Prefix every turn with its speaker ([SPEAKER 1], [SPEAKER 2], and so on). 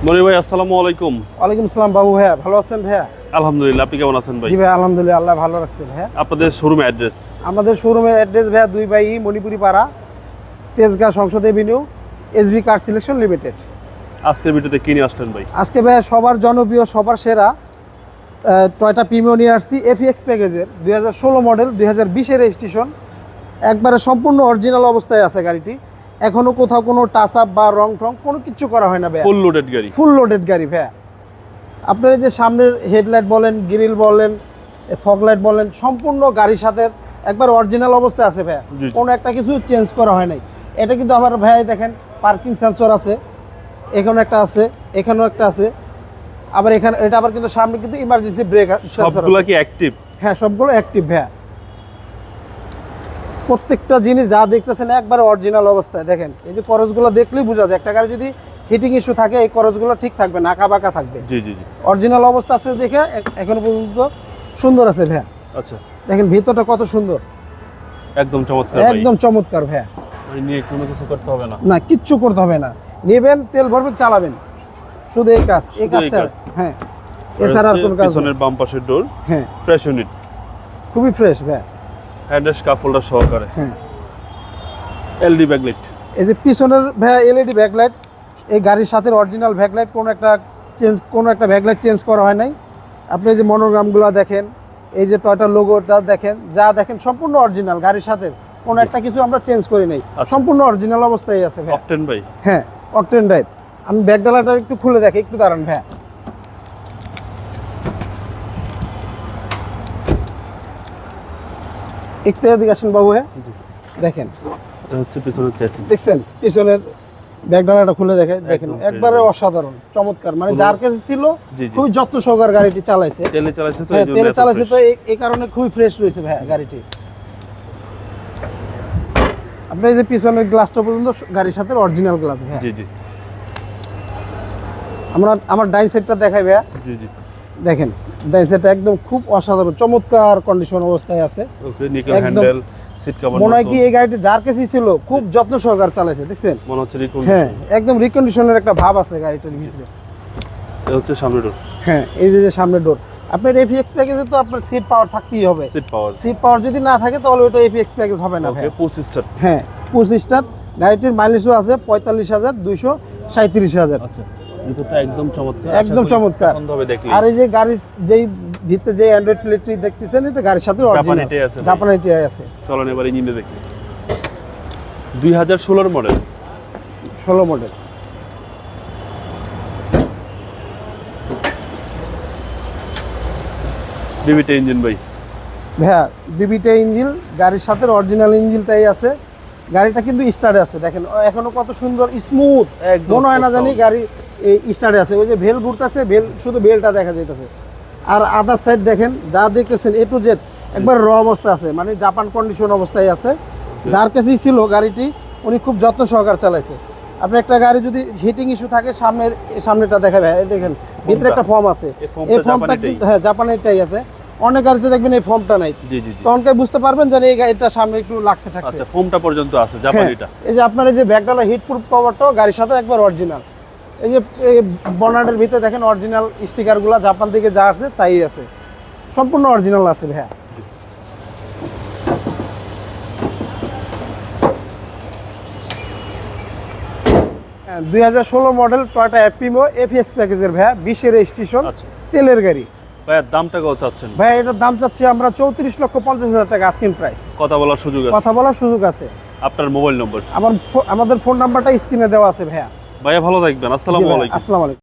[SPEAKER 1] মনির ভাই আসসালামু আলাইকুম।
[SPEAKER 2] ওয়ালাইকুম আসসালাম বাবু ভাইয়া, ভালো আছেন ভাইয়া?
[SPEAKER 1] আলহামদুলিল্লাহ, আপনি কেমন আছেন ভাই?
[SPEAKER 2] জি ভাই আলহামদুলিল্লাহ, আল্লাহ ভালো রাখছে ভাইয়া।
[SPEAKER 1] আপনাদের শোরুম অ্যাড্রেস?
[SPEAKER 2] আমাদের শোরুমের অ্যাড্রেস ভাইয়া 2 বাই মণিপুরি পাড়া, তেজগাঁ সংসদ Avenue, SB car selection limited.
[SPEAKER 1] আজকের ভিডিওতে কি নিয়ে আসলেন ভাই?
[SPEAKER 2] আজকে ভাইয়া সবার জনপ্রিয়, সবার সেরা টয়োটা প্রিমিও নিয়ে আসছি এফএক্স প্যাকেজের 2016 মডেল, 2020-এর রেজিস্ট্রেশন। একবারে সম্পূর্ণ অরিজিনাল অবস্থায় আছে গাড়িটি। এখনো কোথাও কোনো টাচ আপ বা রং টং কোনো কিছু করা হয় না ভাইয়া।
[SPEAKER 1] ফুল লোডেড গাড়ি?
[SPEAKER 2] ফুল লোডেড গাড়ি ভাইয়া। আপনার এই যে সামনের হেডলাইট বলেন, গ্রিল বলেন, ফগ লাইট বলেন, সম্পূর্ণ গাড়ির সাথে একবার অরিজিনাল অবস্থায় আছে ভাইয়া। কোনো একটা কিছু চেঞ্জ করা হয় নাই। এটা কিন্তু আবার ভাইয়া দেখেন পার্কিং সেন্সর আছে, এখানে একটা আছে, এখানেও একটা আছে, আবার এখানে এটা আবার কিন্তু সামনে কিন্তু ইমার্জেন্সি ব্রেক সেন্সর।
[SPEAKER 1] সবগুলো কি অ্যাক্টিভ?
[SPEAKER 2] হ্যাঁ, সবগুলো অ্যাক্টিভ ভাইয়া। প্রত্যেকটা জিনিস যা দেখতেছেন একবারে অরিজিনাল অবস্থায়। দেখেন এই যে করজগুলো দেখলেই বোঝা যায় একটা গাড়ি যদি হিটিং ইস্যু থাকে এই করজগুলো ঠিক থাকবে না, আঁকা বাঁকা থাকবে।
[SPEAKER 1] জি জি জি,
[SPEAKER 2] অরিজিনাল অবস্থা আছে দেখে এখনো পর্যন্ত সুন্দর আছে ভাইয়া।
[SPEAKER 1] আচ্ছা,
[SPEAKER 2] দেখেন ভিতরটা কত সুন্দর,
[SPEAKER 1] একদম চমৎকার,
[SPEAKER 2] একদম চমৎকার ভাইয়া।
[SPEAKER 1] ভাই নিয়ে কোনো কিছু করতে হবে না?
[SPEAKER 2] না, কিচ্ছু করতে হবে না, নেবেন তেল ভরবেন চালাবেন, শুধু এই কাজ, এই কাজ ছাড়া। হ্যাঁ, এছাড়া আর কোনো কাজ।
[SPEAKER 1] পিছনের বাম পাশের ডোর
[SPEAKER 2] হ্যাঁ
[SPEAKER 1] ফ্রেশ ইউনিট,
[SPEAKER 2] খুবই ফ্রেশ ভাইয়া।
[SPEAKER 1] হ্যান্ডেস কাপ হোল্ডার সহকারে।
[SPEAKER 2] হ্যাঁ,
[SPEAKER 1] এলডি ব্যাকলাইট।
[SPEAKER 2] এই যে পিছনের ভাইয়া এলইডি ব্যাকলাইট, এই গাড়ির সাথে অরিজিনাল ব্যাকলাইট, কোনো একটা ব্যাকলাইট চেঞ্জ করা হয় নাই। আপনি এই যে মনোগ্রামগুলো দেখেন, এই যে টয়োটা লোগোটা দেখেন, যা দেখেন সম্পূর্ণ অরিজিনাল গাড়ির সাথে, কোনো একটা কিছু আমরা চেঞ্জ করি নাই, সম্পূর্ণ অরিজিনাল অবস্থায় আছে ভাই।
[SPEAKER 1] অকটেন ভাই?
[SPEAKER 2] হ্যাঁ, অকটেন ড্রাইভ। আমি ব্যাক ডালাটা একটু খুলে দেখি, একটু দাঁড়ান ভাইয়া। একটু এদিকে আসেন বাবু। হ্যাঁ দেখেন,
[SPEAKER 1] এটা হচ্ছে পিছনের চ্যাসিস।
[SPEAKER 2] দেখছেন পিছনের ব্যাক ডালাটা খুলে দেখেন, একবারে অসাধারণ চমৎকার। মানে যার কাছে ছিল খুবই যত্ন সহকারে গাড়িটি চালাইছে।
[SPEAKER 1] তেলে চালাইছে তো?
[SPEAKER 2] হ্যাঁ, তেলে চালাইছে তো, এই কারণে খুবই ফ্রেশ রয়েছে ভাই গাড়িটি। আপনি এই যে পিছনের গ্লাসটা পর্যন্ত গাড়ির সাথে অরিজিনাল গ্লাস ভাই।
[SPEAKER 1] জি জি,
[SPEAKER 2] আমার ডাইন সাইডটা দেখাই ভাইয়া।
[SPEAKER 1] জি জি,
[SPEAKER 2] দেখেন ডাইন সাইডটা একদম খুব অসাধারণ চমৎকার কন্ডিশন অবস্থায় আছে।
[SPEAKER 1] ওকে, নিকেল হ্যান্ডেল, সিট কভার।
[SPEAKER 2] মনে হয় কি এই গাড়িটি যার কাছেই ছিল খুব যত্ন সহকারে চালাইছে, দেখছেন?
[SPEAKER 1] মনে হচ্ছে রিকন্ডিশন।
[SPEAKER 2] হ্যাঁ, একদম রিকন্ডিশনের একটা ভাব আছে গাড়িটার ভিতরে।
[SPEAKER 1] এটা হচ্ছে সামনের ডোর।
[SPEAKER 2] হ্যাঁ, এই যে সামনের ডোর। আপনার এফএক্স প্যাকেজে তো আপনার সিট পাওয়ার থাকতেই হবে। সিট পাওয়ার যদি না থাকে তাহলে ওটা এফএক্স প্যাকেজ হবে না ভাই।
[SPEAKER 1] ওকে, পুশ স্টার্ট।
[SPEAKER 2] হ্যাঁ, পুশ স্টার্ট। গাড়িটির মাইলেজও আছে 45,237,000।
[SPEAKER 1] আচ্ছা, ভিতরটা একদম চমৎকার,
[SPEAKER 2] একদম চমৎকার।
[SPEAKER 1] পছন্দ হবে দেখলে।
[SPEAKER 2] আর এই যে গাড়ির যেই ভিতরে যে অ্যান্ড্রয়েড প্লেটটি দেখতেছেন, এটা গাড়ির সাথে অরিজিনাল জাপানি টিআই আছে।
[SPEAKER 1] চলুন এবারে ইঞ্জিনে দেখি। 2016 মডেল,
[SPEAKER 2] 16 মডেল।
[SPEAKER 1] ডিভিটি ইঞ্জিন ভাই।
[SPEAKER 2] ভাইয়া বিবিটা ইঞ্জিন, গাড়ির সাথে অরিজিনাল ইঞ্জিনটাই আছে। গাড়িটা কিন্তু স্টার্টে আছে, দেখেন এখনো কত সুন্দর স্মুথ, মনে হয় না জানি গাড়ি স্টার্টে আছে। ওই যে ভেল ঘুরতেছে, শুধু বেলটা দেখা যাইতেছে। আর আদার সাইড দেখেন, যা দেখতেছেন এ টু জেড একবার র অবস্থা আছে, মানে জাপান কন্ডিশন অবস্থায় আছে। যার কাছেই ছিল গাড়িটি উনি খুব যত্ন সহকারে চালাইছে। আপনি একটা গাড়ি যদি হিটিং ইস্যু থাকে, সামনেটা দেখাবে, দেখেন ভিতরে একটা ফর্ম আছে, এই ফর্মটা হ্যাঁ জাপানিটাই আছে। অনেক গাড়িতে দেখবেন এই ফর্মটা নাই, তখন বুঝতে পারবেন যে এই গাড়িটা সামনে একটু লাগছে থাকছে।
[SPEAKER 1] আচ্ছা, ফর্মটা পর্যন্ত আছে জাপানিটা।
[SPEAKER 2] এই যে আপনার এই যে ব্যাকডালা হিট প্রুফ কভারটাও গাড়ির সাথে একবার অরিজিনাল। এই যে বনাটের ভিতরে দেখেন অরিজিনাল স্টিকারগুলো জাপান থেকে যা আছে তাই আছে, সম্পূর্ণ অরিজিনাল আছে ভাইয়া। হ্যাঁ, 2016 মডেল টয়োটা প্রিমিও এফএক্স প্যাকেজের ভাইয়া, 20-এর রেজিস্ট্রেশন, তেলের গাড়ি।
[SPEAKER 1] ভাইয়া দামটা কত চাচ্ছেন?
[SPEAKER 2] ভাইয়া এটার দাম চাচ্ছি আমরা 34,50,000 টাকা আস্কিং প্রাইস।
[SPEAKER 1] কথা বলার সুযোগ আছে। আপনার মোবাইল নম্বর?
[SPEAKER 2] আমাদের ফোন নাম্বারটা স্ক্রিনে দেওয়া আছে ভাইয়া।
[SPEAKER 1] ভাইয়া ভালো থাকবেন, আসসালামু আলাইকুম।
[SPEAKER 2] আসসালামু আলাইকুম।